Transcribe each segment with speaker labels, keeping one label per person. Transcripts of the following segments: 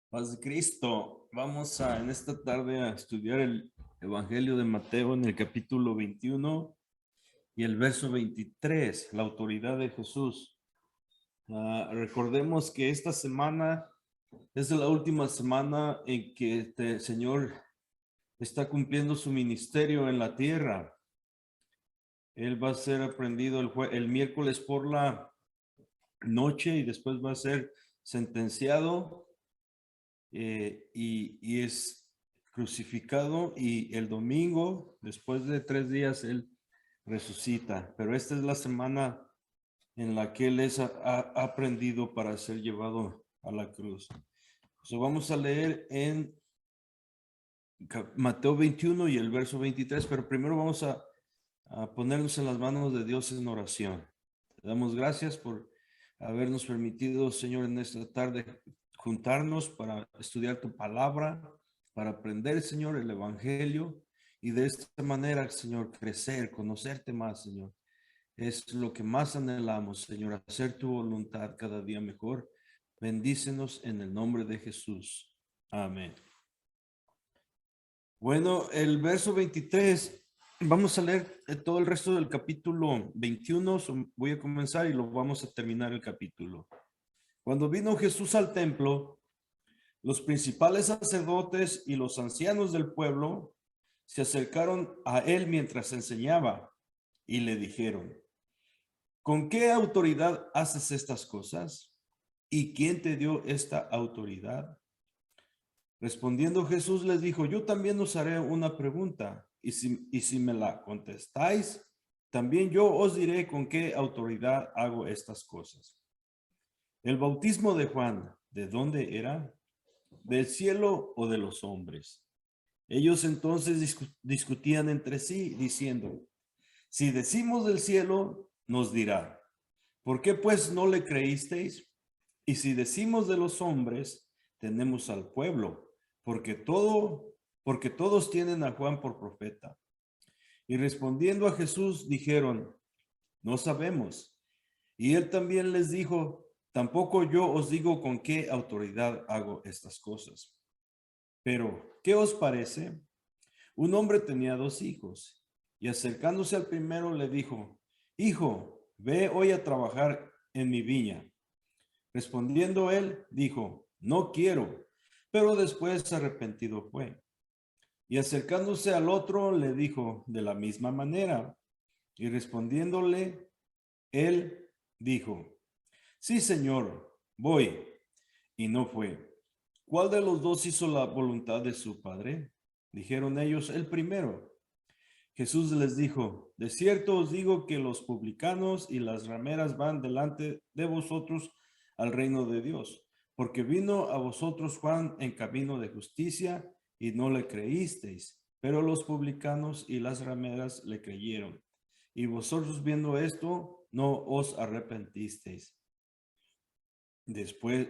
Speaker 1: Paz de Cristo. Vamos en esta tarde a estudiar el Evangelio de Mateo en el capítulo 21 y el verso 23, la autoridad de Jesús. Recordemos que esta semana es la última semana en que este Señor está cumpliendo su ministerio en la tierra. Él va a ser aprendido el miércoles por la noche y después va a ser sentenciado y es crucificado, y el domingo, después de 3 días, él resucita. Pero esta es la semana en la que él ha aprendido para ser llevado a la cruz. Vamos a leer en Mateo 21 y el verso 23, pero primero vamos a ponernos en las manos de Dios en oración. Te damos gracias por habernos permitido, Señor, en esta tarde juntarnos para estudiar tu palabra, para aprender, Señor, el Evangelio, y de esta manera, Señor, crecer, conocerte más, Señor. Es lo que más anhelamos, Señor, hacer tu voluntad cada día mejor. Bendícenos en el nombre de Jesús. Amén. Bueno, el verso 23, vamos a leer todo el resto del capítulo 21. Voy a comenzar y lo vamos a terminar el capítulo. Cuando vino Jesús al templo, los principales sacerdotes y los ancianos del pueblo se acercaron a él mientras enseñaba y le dijeron: ¿con qué autoridad haces estas cosas? ¿Y quién te dio esta autoridad? Respondiendo Jesús les dijo: yo también os haré una pregunta, y si me la contestáis, también yo os diré con qué autoridad hago estas cosas. El bautismo de Juan, ¿de dónde era? ¿Del cielo o de los hombres? Ellos entonces discutían entre sí, diciendo: si decimos del cielo, nos dirá: ¿por qué pues no le creísteis? Y si decimos de los hombres, tenemos al pueblo, porque todos tienen a Juan por profeta. Y respondiendo a Jesús, dijeron: no sabemos. Y él también les dijo: tampoco yo os digo con qué autoridad hago estas cosas. Pero, ¿qué os parece? Un hombre tenía 2 hijos, y acercándose al primero le dijo: hijo, ve hoy a trabajar en mi viña. Respondiendo él, dijo: no quiero. Pero después arrepentido fue. Y acercándose al otro le dijo de la misma manera. Y respondiéndole, él dijo: sí, Señor, voy. Y no fue. ¿Cuál de los dos hizo la voluntad de su padre? Dijeron ellos: el primero. Jesús les dijo: de cierto os digo que los publicanos y las rameras van delante de vosotros al reino de Dios, porque vino a vosotros Juan en camino de justicia y no le creísteis, pero los publicanos y las rameras le creyeron. Y vosotros, viendo esto, no os arrepentisteis.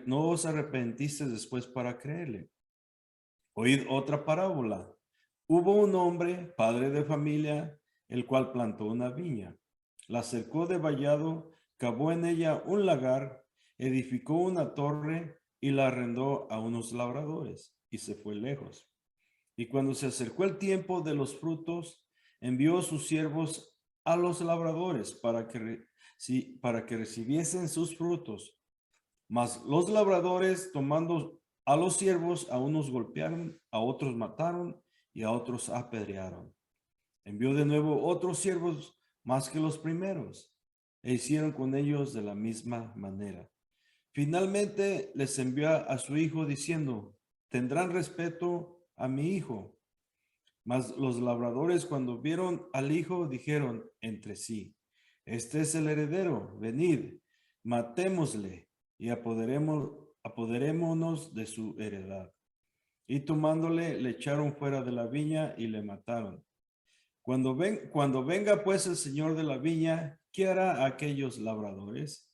Speaker 1: No os arrepentisteis después para creerle. Oíd otra parábola. Hubo un hombre, padre de familia, el cual plantó una viña, la cercó de vallado, cavó en ella un lagar, edificó una torre y la arrendó a unos labradores, y se fue lejos. Y cuando se acercó el tiempo de los frutos, envió sus siervos a los labradores para que recibiesen sus frutos. Mas los labradores, tomando a los siervos, a unos golpearon, a otros mataron y a otros apedrearon. Envió de nuevo otros siervos más que los primeros, e hicieron con ellos de la misma manera. Finalmente les envió a su hijo diciendo: tendrán respeto a mi hijo. Mas los labradores, cuando vieron al hijo, dijeron entre sí: este es el heredero, venid, matémosle y apoderémonos de su heredad. Y tomándole, le echaron fuera de la viña y le mataron. Cuando venga pues el señor de la viña, ¿qué hará a aquellos labradores?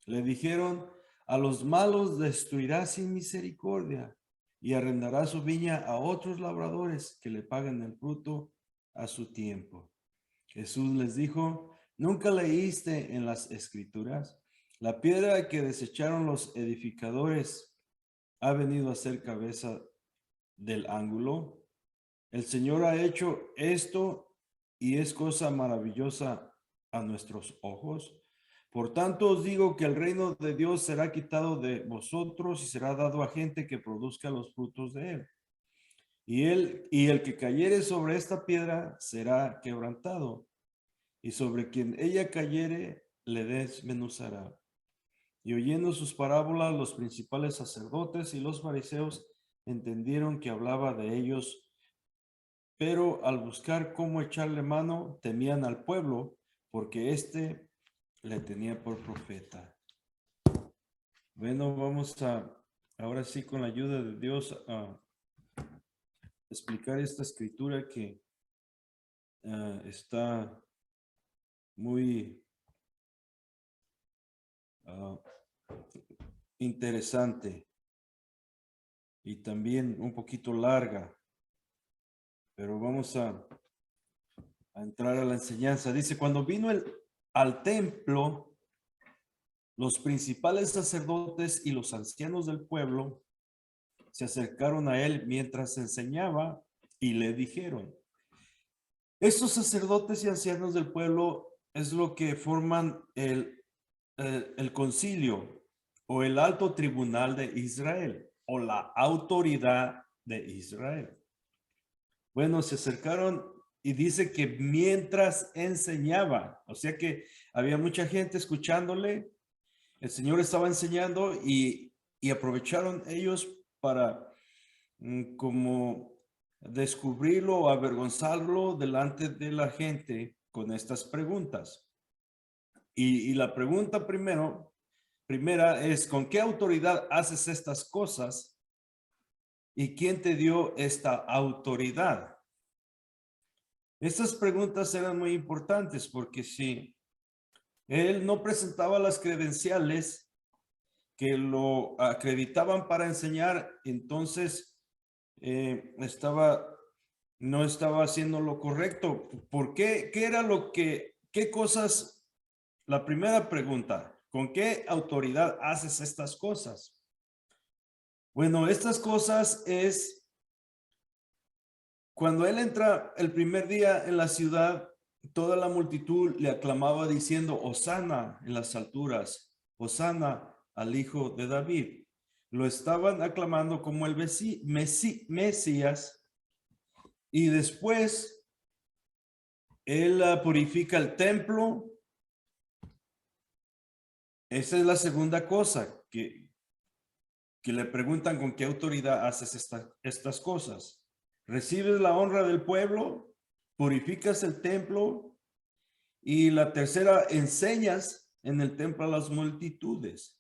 Speaker 1: Le dijeron: a los malos destruirá sin misericordia, y arrendará su viña a otros labradores que le paguen el fruto a su tiempo. Jesús les dijo: ¿nunca leíste en las escrituras? La piedra que desecharon los edificadores ha venido a ser cabeza del ángulo. El Señor ha hecho esto y es cosa maravillosa a nuestros ojos. Por tanto os digo que el reino de Dios será quitado de vosotros y será dado a gente que produzca los frutos de él. Y el que cayere sobre esta piedra será quebrantado, y sobre quien ella cayere le desmenuzará. Y oyendo sus parábolas, los principales sacerdotes y los fariseos entendieron que hablaba de ellos, pero al buscar cómo echarle mano, temían al pueblo, porque éste le tenía por profeta. Bueno, vamos a, ahora sí, con la ayuda de Dios, a explicar esta escritura que está muy interesante y también un poquito larga, pero vamos a entrar a la enseñanza. Dice, cuando vino al templo, los principales sacerdotes y los ancianos del pueblo se acercaron a él mientras enseñaba y le dijeron, estos sacerdotes y ancianos del pueblo es lo que forman el concilio o el alto tribunal de Israel o la autoridad de Israel. Bueno, se acercaron y dice que mientras enseñaba, o sea que había mucha gente escuchándole, el Señor estaba enseñando y aprovecharon ellos para como descubrirlo o avergonzarlo delante de la gente con estas preguntas. Y la pregunta primera es, ¿con qué autoridad haces estas cosas? ¿Y quién te dio esta autoridad? Estas preguntas eran muy importantes porque si él no presentaba las credenciales que lo acreditaban para enseñar, entonces no estaba haciendo lo correcto. ¿Por qué? ¿Qué era qué cosas? La primera pregunta, ¿con qué autoridad haces estas cosas? Bueno, estas cosas es cuando él entra el primer día en la ciudad, toda la multitud le aclamaba diciendo, Hosana en las alturas, Hosana al hijo de David. Lo estaban aclamando como el Mesías, y después él purifica el templo. Esa es la segunda cosa que le preguntan con qué autoridad haces estas cosas. Recibes la honra del pueblo, purificas el templo, y la tercera, enseñas en el templo a las multitudes.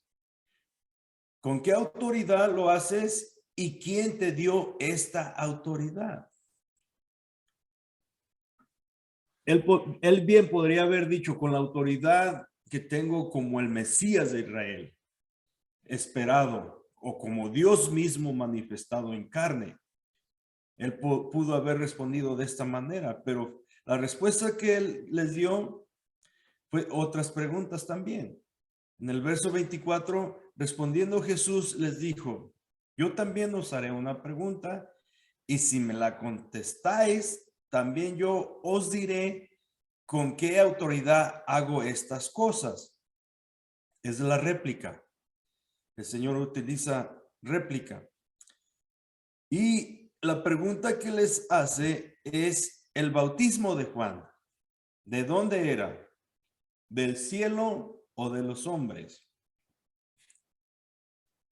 Speaker 1: ¿Con qué autoridad lo haces y quién te dio esta autoridad? Él bien podría haber dicho, con la autoridad que tengo como el Mesías de Israel, esperado, o como Dios mismo manifestado en carne. Él pudo haber respondido de esta manera, pero la respuesta que él les dio fue otras preguntas también. En el verso 24, respondiendo Jesús les dijo, yo también os haré una pregunta y si me la contestáis, también yo os diré con qué autoridad hago estas cosas. Es la réplica. El Señor utiliza réplica. Y la pregunta que les hace es el bautismo de Juan. ¿De dónde era? ¿Del cielo o de los hombres?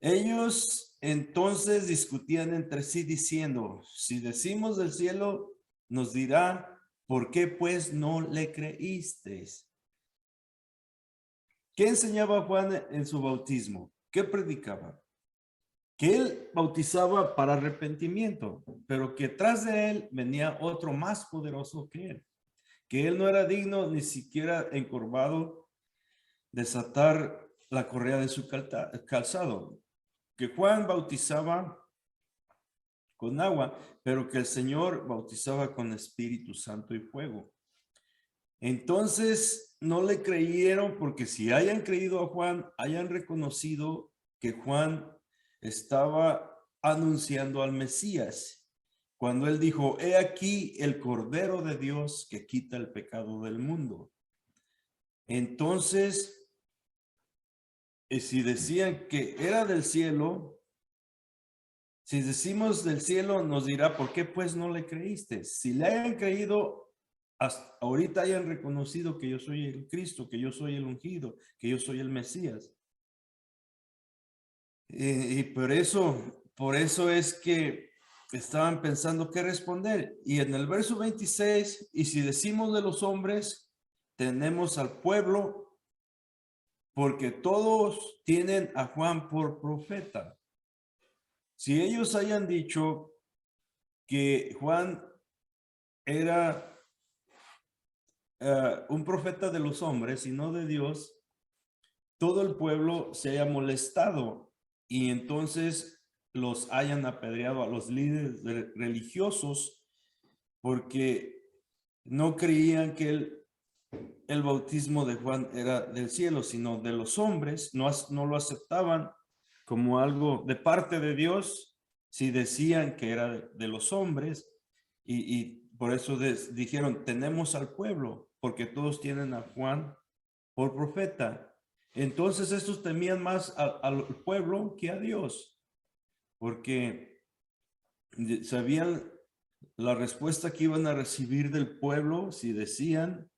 Speaker 1: Ellos entonces discutían entre sí diciendo, si decimos del cielo, nos dirá, ¿por qué pues no le creísteis? ¿Qué enseñaba Juan en su bautismo? ¿Qué predicaba? Que él bautizaba para arrepentimiento, pero que tras de él venía otro más poderoso que él no era digno ni siquiera encorvado desatar la correa de su calzado, que Juan bautizaba con agua, pero que el Señor bautizaba con Espíritu Santo y fuego. Entonces no le creyeron porque si hayan creído a Juan, hayan reconocido que Juan estaba anunciando al Mesías, cuando él dijo, he aquí el Cordero de Dios que quita el pecado del mundo. Entonces, si decían que era del cielo, si decimos del cielo, nos dirá, ¿por qué pues no le creíste? Si le hayan creído, hasta ahorita hayan reconocido que yo soy el Cristo, que yo soy el ungido, que yo soy el Mesías. Y por eso es que estaban pensando qué responder. Y en el verso 26, y si decimos de los hombres, tenemos al pueblo, porque todos tienen a Juan por profeta. Si ellos hayan dicho que Juan era un profeta de los hombres y no de Dios, todo el pueblo se haya molestado y entonces los hayan apedreado a los líderes religiosos porque no creían que el bautismo de Juan era del cielo, sino de los hombres, no lo aceptaban como algo de parte de Dios, si decían que era de los hombres, y por eso dijeron, tenemos al pueblo, porque todos tienen a Juan por profeta. Entonces estos temían más al pueblo que a Dios, porque sabían la respuesta que iban a recibir del pueblo si decían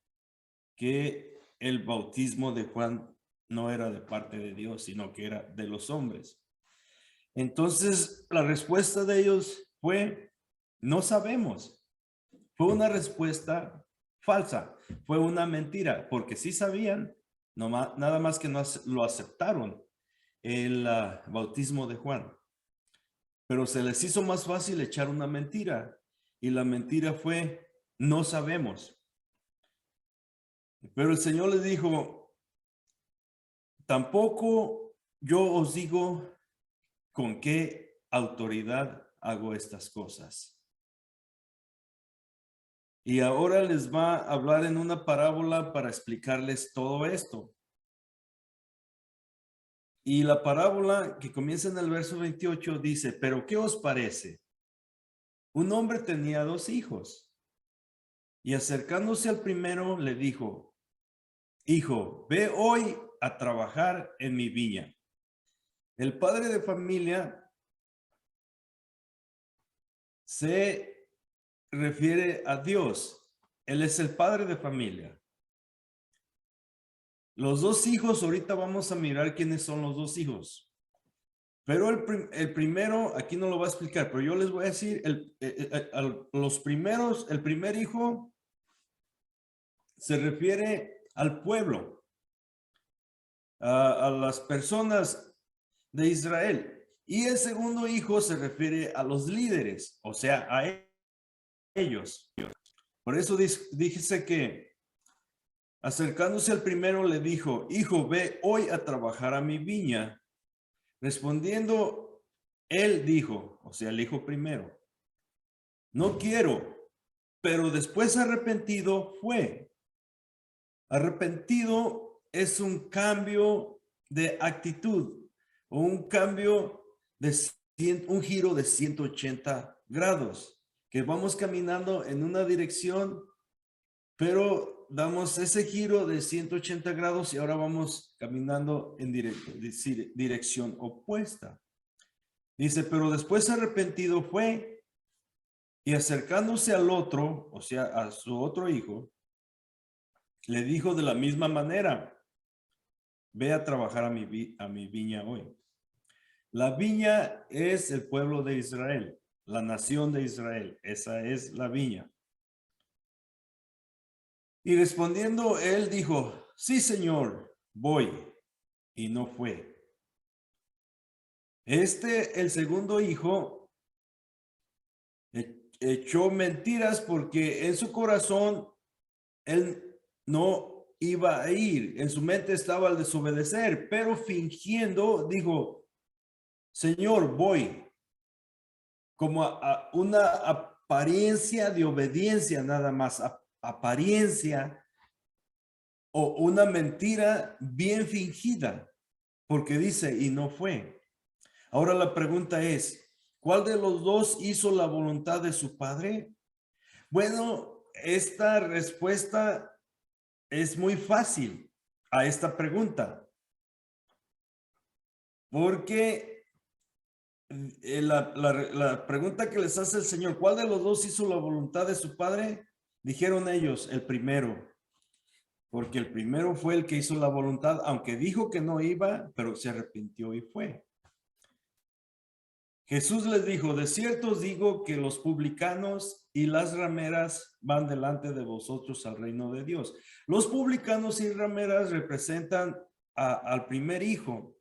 Speaker 1: que el bautismo de Juan no era de parte de Dios, sino que era de los hombres. Entonces la respuesta de ellos fue, no sabemos. Fue una respuesta falsa, fue una mentira, porque sí sabían, nada más que no lo aceptaron, el bautismo de Juan. Pero se les hizo más fácil echar una mentira, y la mentira fue, no sabemos. Pero el Señor les dijo, tampoco yo os digo con qué autoridad hago estas cosas. Y ahora les va a hablar en una parábola para explicarles todo esto. Y la parábola que comienza en el verso 28 dice, pero ¿qué os parece? Un hombre tenía 2 hijos y acercándose al primero le dijo, hijo, ve hoy a trabajar en mi viña. El padre de familia se refiere a Dios. Él es el padre de familia. Los 2 hijos, ahorita vamos a mirar quiénes son los 2 hijos. Pero el primero, aquí no lo va a explicar, pero yo les voy a decir, los primeros, el primer hijo se refiere al pueblo, a las personas de Israel. Y el segundo hijo se refiere a los líderes, o sea, a ellos. Por eso dice que acercándose al primero le dijo, hijo, ve hoy a trabajar a mi viña. Respondiendo, él dijo, o sea, el hijo primero, no quiero, pero después arrepentido fue. Arrepentido es un cambio de actitud o un cambio de un giro de 180 grados, que vamos caminando en una dirección, pero damos ese giro de 180 grados y ahora vamos caminando en dirección opuesta. Dice, pero después arrepentido fue y acercándose al otro, o sea, a su otro hijo, le dijo de la misma manera, ve a trabajar a mi viña hoy. La viña es el pueblo de Israel, la nación de Israel, esa es la viña. Y respondiendo él dijo, sí señor, voy, y no fue. El segundo hijo, echó mentiras porque en su corazón él no iba a ir. En su mente estaba el desobedecer, pero fingiendo dijo, Señor, voy. Como a una apariencia de obediencia nada más, apariencia o una mentira bien fingida, porque dice, y no fue. Ahora la pregunta es, ¿cuál de los dos hizo la voluntad de su padre? Bueno, esta respuesta es muy fácil a esta pregunta, porque la pregunta que les hace el Señor, ¿cuál de los dos hizo la voluntad de su padre? Dijeron ellos, el primero, porque el primero fue el que hizo la voluntad, aunque dijo que no iba, pero se arrepintió y fue. Jesús les dijo, de cierto os digo que los publicanos y las rameras van delante de vosotros al reino de Dios. Los publicanos y rameras representan al primer hijo.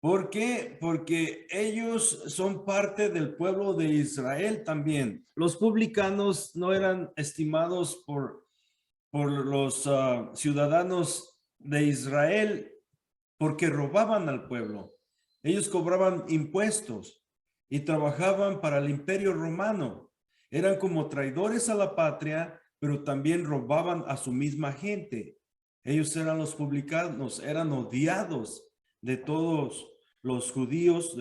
Speaker 1: ¿Por qué? Porque ellos son parte del pueblo de Israel también. Los publicanos no eran estimados por los ciudadanos de Israel porque robaban al pueblo. Ellos cobraban impuestos y trabajaban para el imperio romano. Eran como traidores a la patria, pero también robaban a su misma gente. Ellos eran los publicanos, eran odiados de todos los judíos,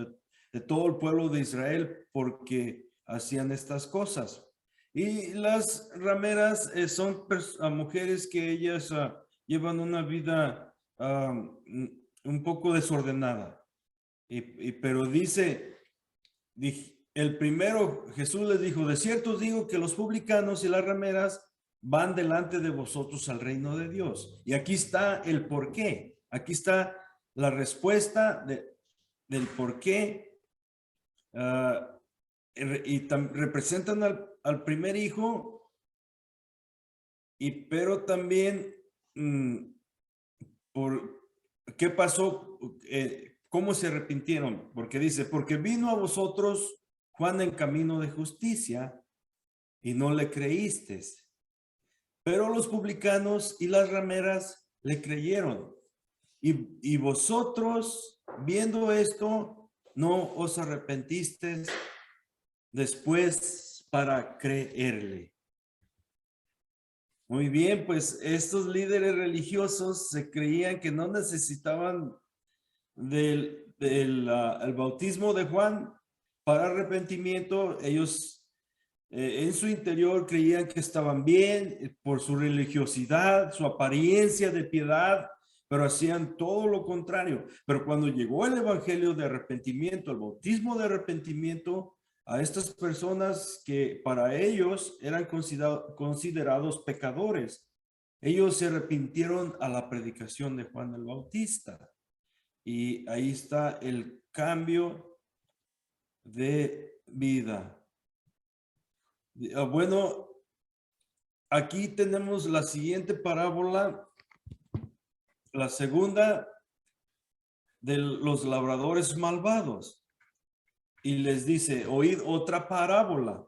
Speaker 1: de todo el pueblo de Israel, porque hacían estas cosas. Y las rameras son mujeres que ellas llevan una vida un poco desordenada. Pero dice, el primero, Jesús les dijo, de cierto os digo que los publicanos y las rameras van delante de vosotros al reino de Dios. Y aquí está el por qué. Aquí está la respuesta del por qué. Y representan al primer hijo, pero también por qué pasó, cómo se arrepintieron, porque dice, porque vino a vosotros Juan en camino de justicia y no le creísteis, pero los publicanos y las rameras le creyeron. Y vosotros, viendo esto, no os arrepentisteis después para creerle. Muy bien, pues estos líderes religiosos se creían que no necesitaban el bautismo de Juan para arrepentimiento. Ellos en su interior creían que estaban bien por su religiosidad, su apariencia de piedad, pero hacían todo lo contrario. Pero cuando llegó el evangelio de arrepentimiento, el bautismo de arrepentimiento, a estas personas que para ellos eran considerados pecadores, ellos se arrepintieron a la predicación de Juan el Bautista. Y ahí está el cambio de vida. Bueno, aquí tenemos la siguiente parábola, la segunda de los labradores malvados. Y les dice, oíd otra parábola.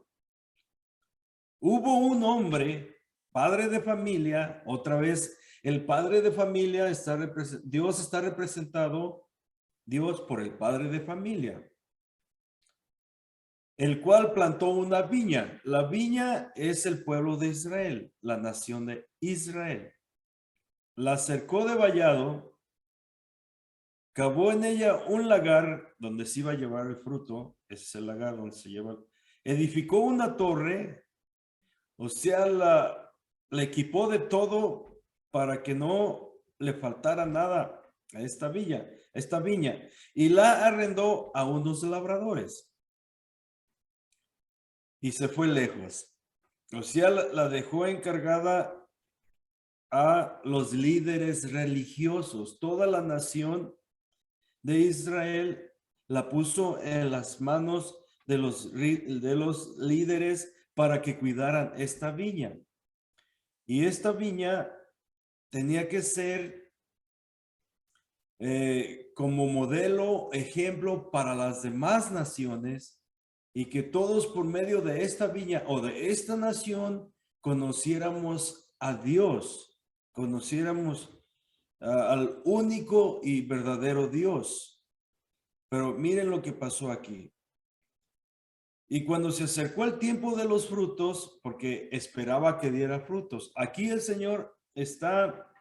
Speaker 1: Hubo un hombre, padre de familia, otra vez el padre de familia Dios está representado, Dios por el padre de familia, el cual plantó una viña. La viña es el pueblo de Israel, la nación de Israel. La cercó de vallado, cavó en ella un lagar donde se iba a llevar el fruto, ese es el lagar donde se lleva, edificó una torre, o sea, la equipó de todo para que no le faltara nada a esta viña, y la arrendó a unos labradores. Y se fue lejos. O sea, la dejó encargada a los líderes religiosos. Toda la nación de Israel la puso en las manos de los líderes para que cuidaran esta viña. Y esta viña tenía que ser como modelo, ejemplo para las demás naciones, y que todos por medio de esta viña o de esta nación conociéramos a Dios, conociéramos al único y verdadero Dios. Pero miren lo que pasó aquí. Y cuando se acercó el tiempo de los frutos, porque esperaba que diera frutos, aquí el Señor está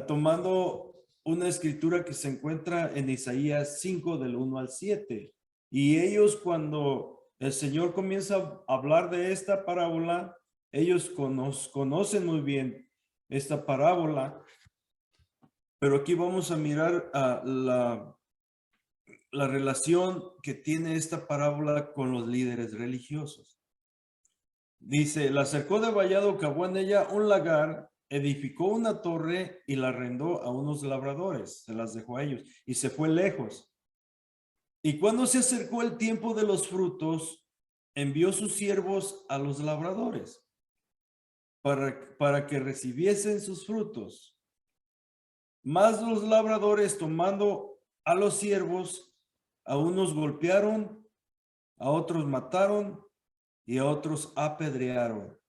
Speaker 1: tomando una escritura que se encuentra en Isaías 5 del 1 al 7. Y ellos, cuando el Señor comienza a hablar de esta parábola, ellos conocen muy bien esta parábola, pero aquí vamos a mirar la relación que tiene esta parábola con los líderes religiosos. Dice, la acercó de vallado, cavó en ella un lagar, edificó una torre y la arrendó a unos labradores, se las dejó a ellos y se fue lejos. Y cuando se acercó el tiempo de los frutos, envió sus siervos a los labradores para que recibiesen sus frutos. Mas los labradores, tomando a los siervos, a unos golpearon, a otros mataron y a otros apedrearon.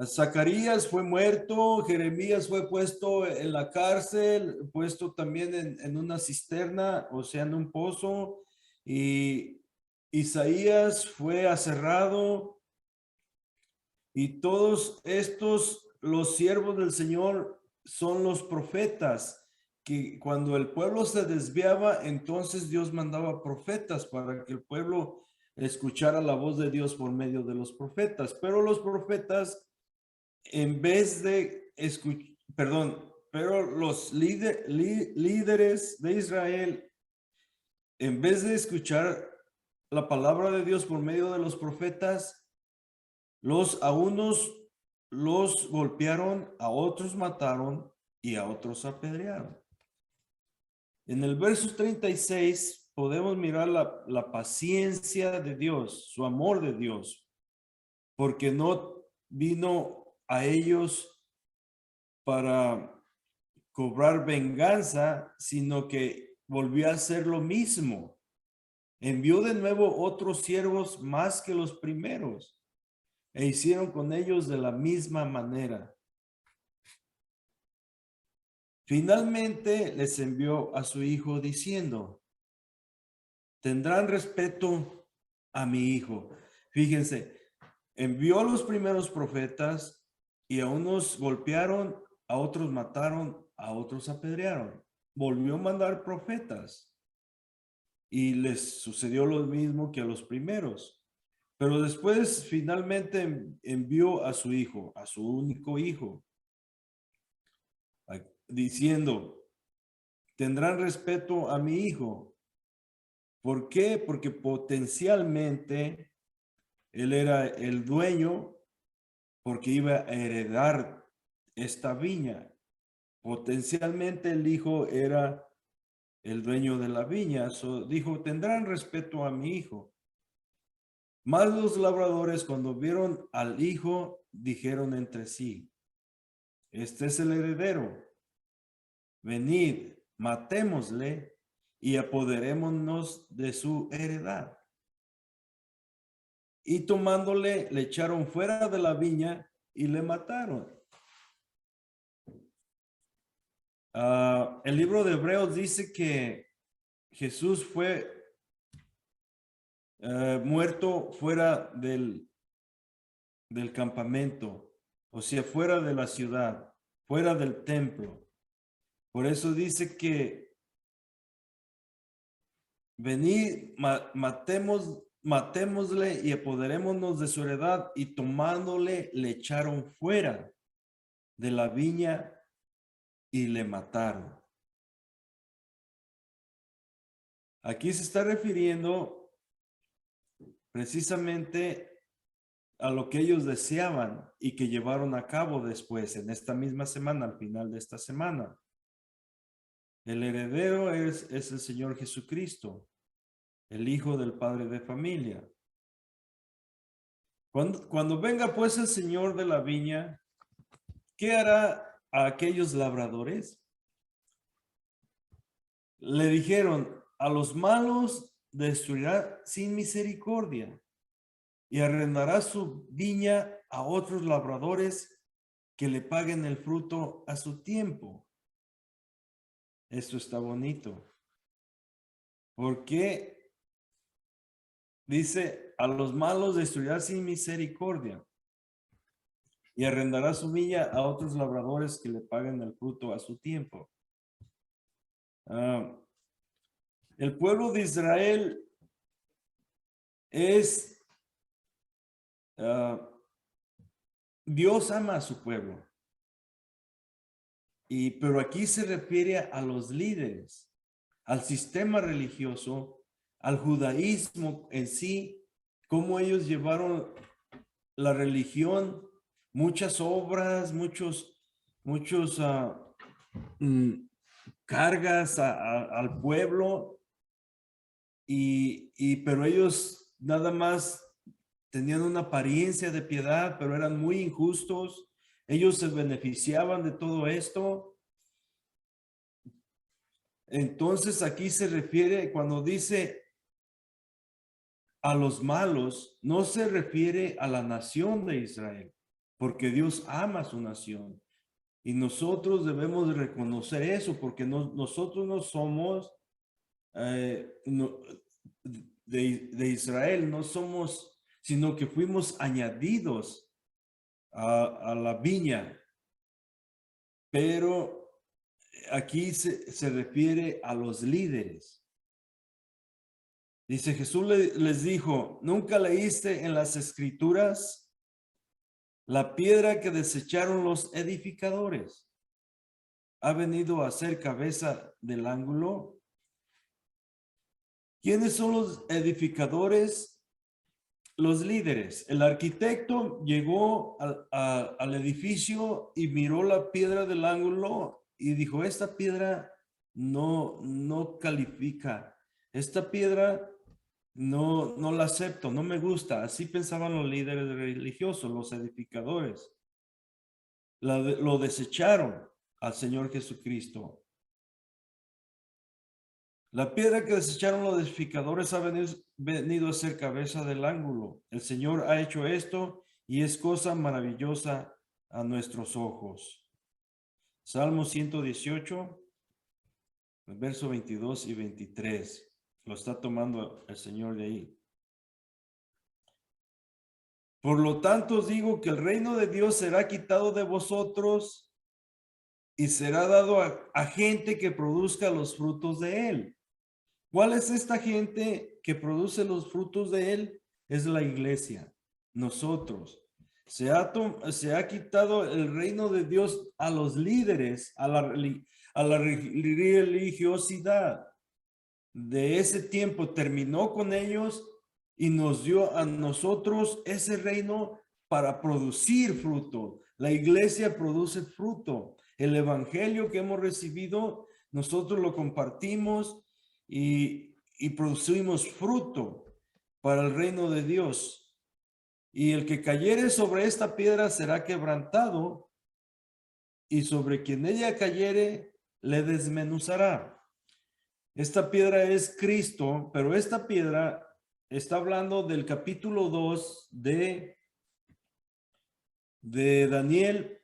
Speaker 1: Zacarías fue muerto, Jeremías fue puesto en la cárcel, puesto también en una cisterna, o sea, en un pozo, y Isaías fue aserrado, y todos estos, los siervos del Señor, son los profetas, que cuando el pueblo se desviaba, entonces Dios mandaba profetas para que el pueblo escuchara la voz de Dios por medio de los profetas, pero los profetas, en vez de escuchar, pero los líderes de Israel, en vez de escuchar la palabra de Dios por medio de los profetas, a unos los golpearon, a otros mataron y a otros apedrearon. En el verso 36 podemos mirar la paciencia de Dios, su amor de Dios, porque no vino a ellos para cobrar venganza, sino que volvió a hacer lo mismo. Envió de nuevo otros siervos más que los primeros e hicieron con ellos de la misma manera. Finalmente les envió a su hijo diciendo, tendrán respeto a mi hijo. Fíjense, envió a los primeros profetas y a unos golpearon, a otros mataron, a otros apedrearon. Volvió a mandar profetas y les sucedió lo mismo que a los primeros. Pero después finalmente envió a su hijo, a su único hijo, diciendo, tendrán respeto a mi hijo. ¿Por qué? Porque potencialmente él era el dueño, porque iba a heredar esta viña. Potencialmente el hijo era el dueño de la viña. Dijo, tendrán respeto a mi hijo. Mas los labradores, cuando vieron al hijo, dijeron entre sí, este es el heredero. Venid, matémosle y apoderémonos de su heredad. Y tomándole, le echaron fuera de la viña y le mataron. El libro de Hebreos dice que Jesús fue muerto fuera del campamento, o sea, fuera de la ciudad, fuera del templo. Por eso dice que venid, matémosle y apoderémonos de su heredad, y tomándole le echaron fuera de la viña y le mataron. Aquí se está refiriendo precisamente a lo que ellos deseaban y que llevaron a cabo después, en esta misma semana, al final de esta semana. El heredero es el Señor Jesucristo, el Hijo del Padre de familia. Cuando venga pues el Señor de la viña, ¿qué hará a aquellos labradores? Le dijeron, a los malos destruirá sin misericordia y arrendará su viña a otros labradores que le paguen el fruto a su tiempo. Esto está bonito. Porque dice, a los malos destruirá sin misericordia y arrendará su viña a otros labradores que le paguen el fruto a su tiempo. El pueblo de Israel es, Dios ama a su pueblo. Pero aquí se refiere a los líderes, al sistema religioso, al judaísmo en sí, cómo ellos llevaron la religión, muchas obras, muchos cargas al pueblo, pero ellos nada más tenían una apariencia de piedad, pero eran muy injustos. Ellos se beneficiaban de todo esto. Entonces aquí se refiere, cuando dice a los malos, no se refiere a la nación de Israel, porque Dios ama a su nación. Y nosotros debemos de reconocer eso, porque nosotros no somos de Israel, no somos, sino que fuimos añadidos a la viña. Pero aquí se refiere a los líderes. Dice, Jesús les dijo, ¿nunca leíste en las escrituras la piedra que desecharon los edificadores ha venido a ser cabeza del ángulo? ¿Quiénes son los edificadores? Los líderes. El arquitecto llegó al edificio y miró la piedra del ángulo y dijo, esta piedra no califica. Esta piedra no la acepto, no me gusta. Así pensaban los líderes religiosos, los edificadores. Lo desecharon al Señor Jesucristo. La piedra que desecharon los edificadores ha venido a ser cabeza del ángulo. El Señor ha hecho esto y es cosa maravillosa a nuestros ojos. Salmo 118, verso 22 y 23. Lo está tomando el Señor de ahí. Por lo tanto os digo que el reino de Dios será quitado de vosotros y será dado a gente que produzca los frutos de él. ¿Cuál es esta gente que produce los frutos de él? Es la iglesia, nosotros. Se ha quitado el reino de Dios a los líderes, a la religiosidad de ese tiempo. Terminó con ellos y nos dio a nosotros ese reino para producir fruto. La iglesia produce fruto. El evangelio que hemos recibido, nosotros lo compartimos y producimos fruto para el reino de Dios. Y el que cayere sobre esta piedra será quebrantado, y sobre quien ella cayere le desmenuzará. Esta piedra es Cristo, pero esta piedra está hablando del capítulo 2 de Daniel,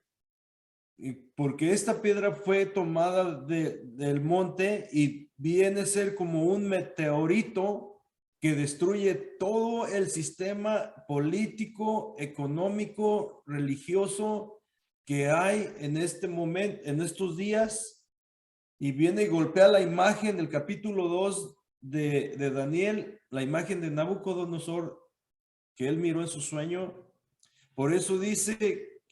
Speaker 1: porque esta piedra fue tomada del monte y viene a ser como un meteorito que destruye todo el sistema político, económico, religioso que hay en este momento, en estos días, y viene y golpea la imagen del capítulo 2 de Daniel, la imagen de Nabucodonosor que él miró en su sueño. Por eso dice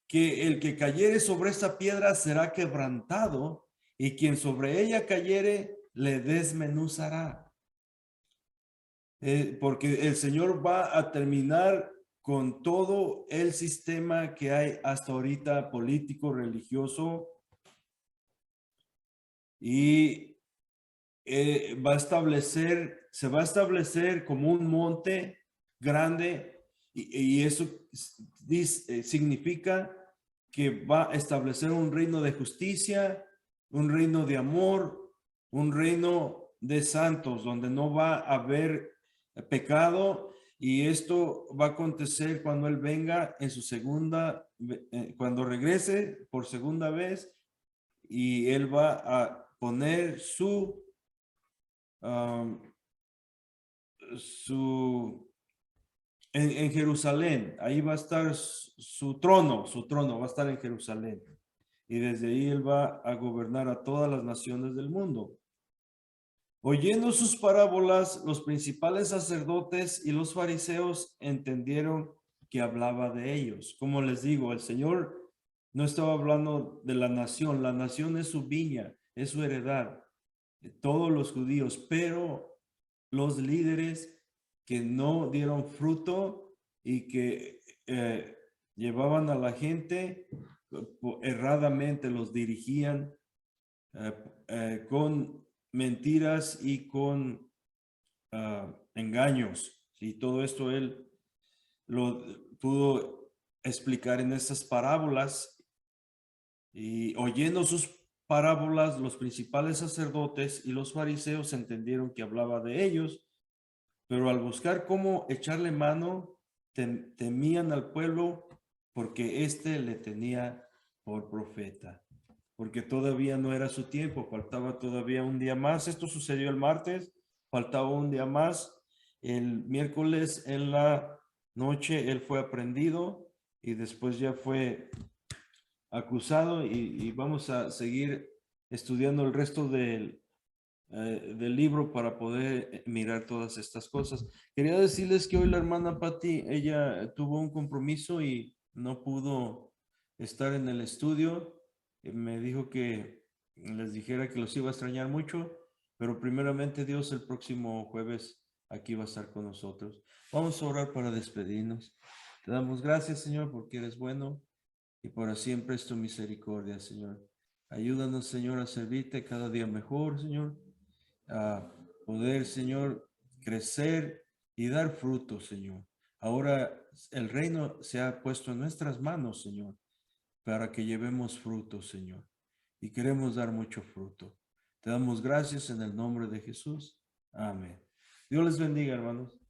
Speaker 1: que el que cayere sobre esta piedra será quebrantado, y quien sobre ella cayere le desmenuzará. Porque el Señor va a terminar con todo el sistema que hay hasta ahorita, político, religioso, y se va a establecer como un monte grande, y eso significa que va a establecer un reino de justicia, un reino de amor, un reino de santos, donde no va a haber pecado. Y esto va a acontecer cuando Él venga en su cuando regrese por segunda vez, y Él va a poner en Jerusalén. Ahí va a estar su trono va a estar en Jerusalén. y desde ahí él va a gobernar a todas las naciones del mundo. Oyendo sus parábolas, los principales sacerdotes y los fariseos entendieron que hablaba de ellos. Como les digo, el Señor no estaba hablando de la nación es su viña, es su heredad, de todos los judíos, pero los líderes que no dieron fruto y que llevaban a la gente erradamente, los dirigían con mentiras y con engaños. Y todo esto él lo pudo explicar en estas parábolas. Y oyendo sus parábolas, los principales sacerdotes y los fariseos entendieron que hablaba de ellos, pero al buscar cómo echarle mano, temían al pueblo porque éste le tenía por profeta, porque todavía no era su tiempo, faltaba todavía un día más. Esto sucedió el martes, faltaba un día más. El miércoles en la noche él fue aprehendido y después ya fue acusado y vamos a seguir estudiando el resto del libro para poder mirar todas estas cosas. Quería decirles que hoy la hermana Patti, ella tuvo un compromiso y no pudo estar en el estudio. Me dijo que les dijera que los iba a extrañar mucho, pero primeramente Dios el próximo jueves aquí va a estar con nosotros. Vamos a orar para despedirnos. Te damos gracias, Señor, porque eres bueno y para siempre es tu misericordia, Señor. Ayúdanos, Señor, a servirte cada día mejor, Señor, a poder, Señor, crecer y dar fruto, Señor. Ahora el reino se ha puesto en nuestras manos, Señor, para que llevemos fruto, Señor. Y queremos dar mucho fruto. Te damos gracias en el nombre de Jesús. Amén. Dios les bendiga, hermanos.